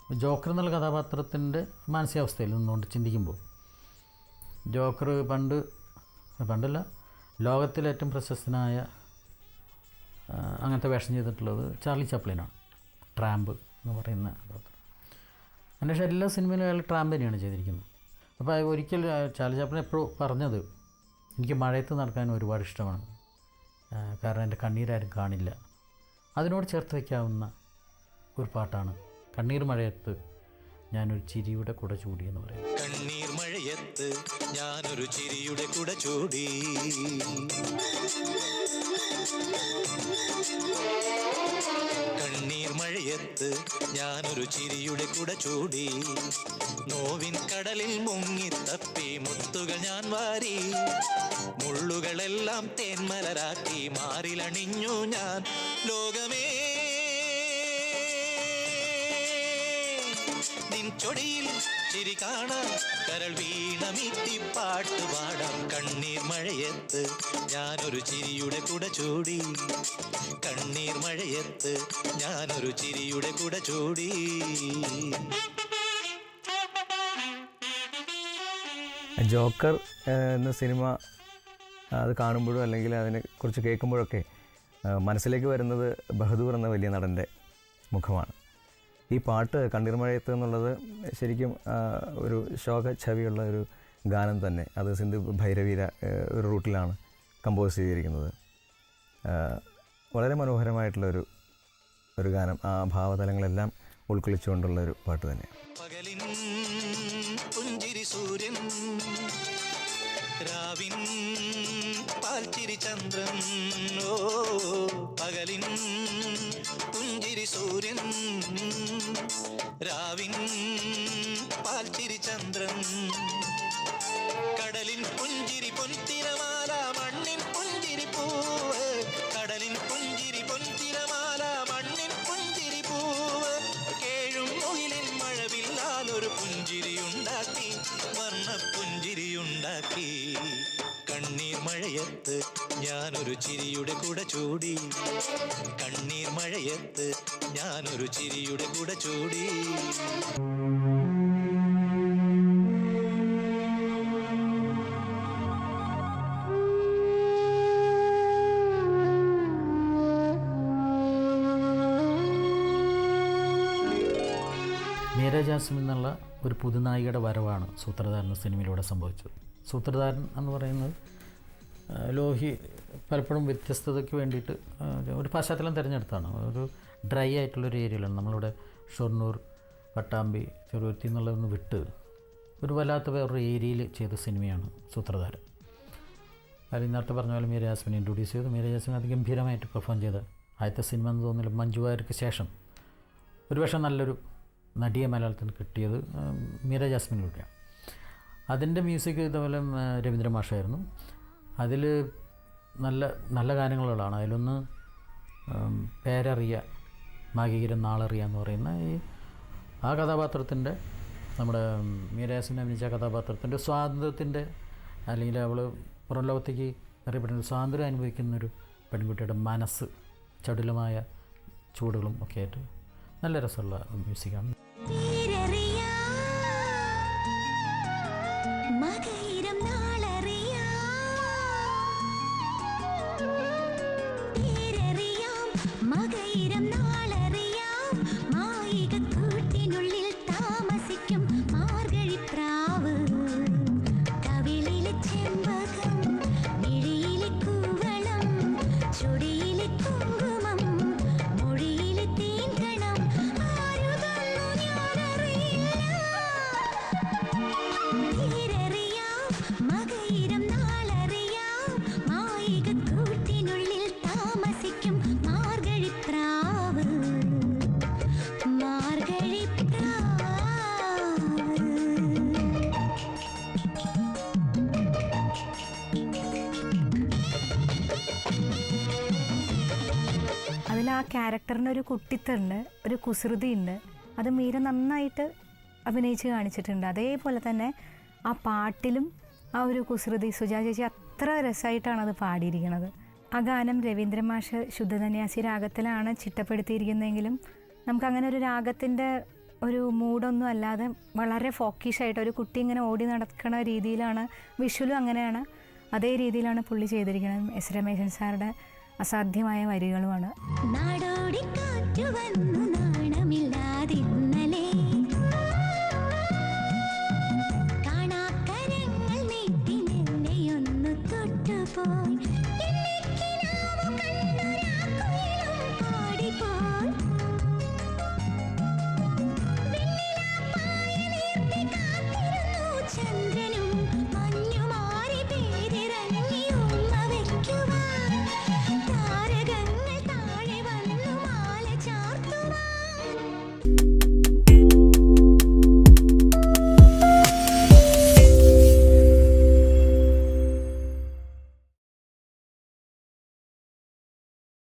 Joker എന്നുള്ള കഥാപാത്രത്തിൻ്റെ മാനസികാവസ്ഥയിൽ നിന്നുകൊണ്ട് ചിന്തിക്കുമ്പോൾ ജോക്കർ പണ്ടല്ല ലോകത്തിലെ ഏറ്റവും പ്രശസ്തനായ അങ്ങനത്തെ വേഷം ചെയ്തിട്ടുള്ളത് ചാർലി ചാപ്ലിനാണ്. ട്രാമ്പ് എന്ന് പറയുന്ന കഥാപാത്രം. അതിനുശേഷം എല്ലാ സിനിമയിലും അയാൾ ട്രാമ്പ് തന്നെയാണ് ചെയ്തിരിക്കുന്നത്. അപ്പോൾ ഒരിക്കൽ ചാർലി ചാപ്ലിൻ എപ്പോഴും പറഞ്ഞത്, എനിക്ക് മഴയത്ത് നടക്കാൻ ഒരുപാട് ഇഷ്ടമാണ്, കാരണം എൻ്റെ കണ്ണീരാരും കാണില്ല. അതിനോട് ചേർത്ത് വയ്ക്കാവുന്ന ഒരു പാട്ടാണ് കണ്ണീർ മഴയത്ത് ഞാനൊരു ചിരിയുടെ കുട ചൂടി എന്ന് പറയുന്നത്. കണ്ണീർ മഴയത്ത് ഞാനൊരു ചിരിയുടെ കുട ചൂടി, കണ്ണീർ മഴയത്ത് ഞാനൊരു ചിരിയുടെ കുട ചൂടി, നോവിൻ കടലിൽ മുങ്ങിത്തപ്പി മുത്തുകൾ ഞാൻ വാരി, മുള്ളുകളെല്ലാം തേന്മലരാക്കി മാറിലണിഞ്ഞു ഞാൻ. ലോകമേ നിൻ ചൊടിയിൽ ചിരി കാണാൻ കരൾ വീണമീട്ടി പാട്ട് പാടാം. കണ്ണീർ മഴയത്ത് ഞാനൊരു ചിരിയുടെ കുട ചൂടി, കണ്ണീർ മഴയത്ത് ഞാനൊരു ചിരിയുടെ കുട ചൂടി. ജോക്കർ എന്ന സിനിമ അത് കാണുമ്പോഴും അല്ലെങ്കിൽ അതിനെക്കുറിച്ച് കേൾക്കുമ്പോഴൊക്കെ മനസ്സിലേക്ക് വരുന്നത് ബഹദൂർ എന്ന വലിയ നടൻ്റെ മുഖമാണ്. ഈ പാട്ട് കണ്ണീർ മഴയത്ത് എന്നുള്ളത് ശരിക്കും ഒരു ശോക ഛവിയുള്ള ഒരു ഗാനം തന്നെ. അത് സിന്ധു ഭൈരവീര ഒരു റൂട്ടിലാണ് കമ്പോസ് ചെയ്തിരിക്കുന്നത്. വളരെ മനോഹരമായിട്ടുള്ളൊരു ഗാനം. ആ ഭാവതലങ്ങളെല്ലാം ഉൾക്കൊള്ളിച്ചുകൊണ്ടുള്ള ഒരു പാട്ട് തന്നെയാണ്. പകലിൻ പുഞ്ചിരി സൂര്യൻ, രാവിൻ പാൽച്ചിരി ചന്ദ്രൻ, ഓ പകലിൻ പുഞ്ചിരി സൂര്യൻ, രാവിൻ പാൽച്ചിരി ചന്ദ്രൻ, കടലിൻ പുഞ്ചിരി പൊൻതിരമാല, മണ്ണിൻ പുഞ്ചിരി പൂവ്, കടലിൻ പുഞ്ചിരി പൊൻതിരമാല, മണ്ണിൻ പുഞ്ചിരി പൂവ്, കേഴും മുകിലിൻ മഴവില്ലാൽ ഒരു പുഞ്ചിരിയുണ്ടാക്കി, വർണ്ണ പുഞ്ചിരിയുണ്ടാക്കി. കണ്ണീർ മഴയത്ത് ഞാനൊരു ചിരിയുടെ കുട ചൂടി, കണ്ണീർ മഴയത്ത് ഞാനൊരു ചിരിയുടെ കുട ചൂടി. മീര ജാസ്മിൻ എന്നുള്ള ഒരു പുതുനായികയുടെ വരവാണ് സൂത്രധാരൻ സിനിമയിലൂടെ സംഭവിച്ചത്. സൂത്രധാരൻ എന്ന് പറയുന്നത് ലോഹി പലപ്പോഴും വ്യത്യസ്തതയ്ക്ക് വേണ്ടിയിട്ട് ഒരു പശ്ചാത്തലം തിരഞ്ഞെടുത്താണ്. ഒരു ഡ്രൈ ആയിട്ടുള്ളൊരു ഏരിയയിലാണ്. നമ്മളിവിടെ ഷൊർണൂർ, പട്ടാമ്പി, ചെറുവത്തി എന്നുള്ളതൊന്ന് വിട്ട് ഒരു വല്ലാത്ത വേറൊരു ഏരിയയിൽ ചെയ്ത സിനിമയാണ് സൂത്രധാരൻ. അതിൽ നേരത്തെ പറഞ്ഞ പോലെ മീര ജാസ്മിൻ ഇൻട്രൊഡ്യൂസ് ചെയ്തു. മീര ജാസ്മിൻ അതിഗംഭീരമായിട്ട് പെർഫോം ചെയ്ത ആദ്യത്തെ സിനിമ എന്ന് തോന്നില്ല. മഞ്ജു വാര്യർക്ക് ശേഷം ഒരുപക്ഷെ നല്ലൊരു നടിയെ മലയാളത്തിന് കിട്ടിയത് മീര ജാസ്മിനിലൂടെയാണ്. അതിൻ്റെ മ്യൂസിക് ഇതുപോലെ രവീന്ദ്ര മാഷായിരുന്നു. അതിൽ നല്ല നല്ല ഗാനങ്ങളുള്ളതാണ്. അതിലൊന്ന് പേരറിയ മാഗീരം നാളറിയ എന്ന് പറയുന്ന ആ കഥാപാത്രത്തിൻ്റെ, നമ്മുടെ മീര ജാസ്മിൻ അഭിനയിച്ച കഥാപാത്രത്തിൻ്റെ സ്വാതന്ത്ര്യത്തിൻ്റെ, അല്ലെങ്കിൽ അവൾ പുറം ലോകത്തേക്ക് അറിയപ്പെടുന്ന സ്വാതന്ത്ര്യം അനുഭവിക്കുന്നൊരു പെൺകുട്ടിയുടെ മനസ്സ്, ചടുലമായ ചൂടുകളും ഒക്കെ ആയിട്ട് നല്ല രസമുള്ള മ്യൂസിക്കാണ്. ആ ക്യാരക്ടറിനൊരു കുട്ടിത്തമുണ്ട്, ഒരു കുസൃതിയുണ്ട്. അത് മീര നന്നായിട്ട് അഭിനയിച്ച് കാണിച്ചിട്ടുണ്ട്. അതേപോലെ തന്നെ ആ പാട്ടിലും ആ ഒരു കുസൃതി സുജാ ചേച്ചി അത്ര രസമായിട്ടാണ് അത് പാടിയിരിക്കുന്നത്. ആ ഗാനം രവീന്ദ്ര മാഷ് ശുദ്ധധന്യാസി രാഗത്തിലാണ് ചിട്ടപ്പെടുത്തിയിരിക്കുന്നതെങ്കിലും നമുക്കങ്ങനെ ഒരു രാഗത്തിൻ്റെ ഒരു മൂഡൊന്നും അല്ലാതെ വളരെ ഫോക്കിഷായിട്ട് ഒരു കുട്ടി ഇങ്ങനെ ഓടി നടക്കുന്ന രീതിയിലാണ്, വിഷ്വലും അങ്ങനെയാണ്, അതേ രീതിയിലാണ് പുള്ളി ചെയ്തിരിക്കുന്നത്. എസ് രമേശൻ സാറുടെ അസാധ്യമായ വരികളുമാണ്. ചന്ദ്രനും മഞ്ഞുമാറി പേരിറങ്ങി ഉമ്മ വയ്ക്കുവാൻ, താരകങ്ങൾ താഴെ വന്നു മാല ചാർത്തുവാൻ.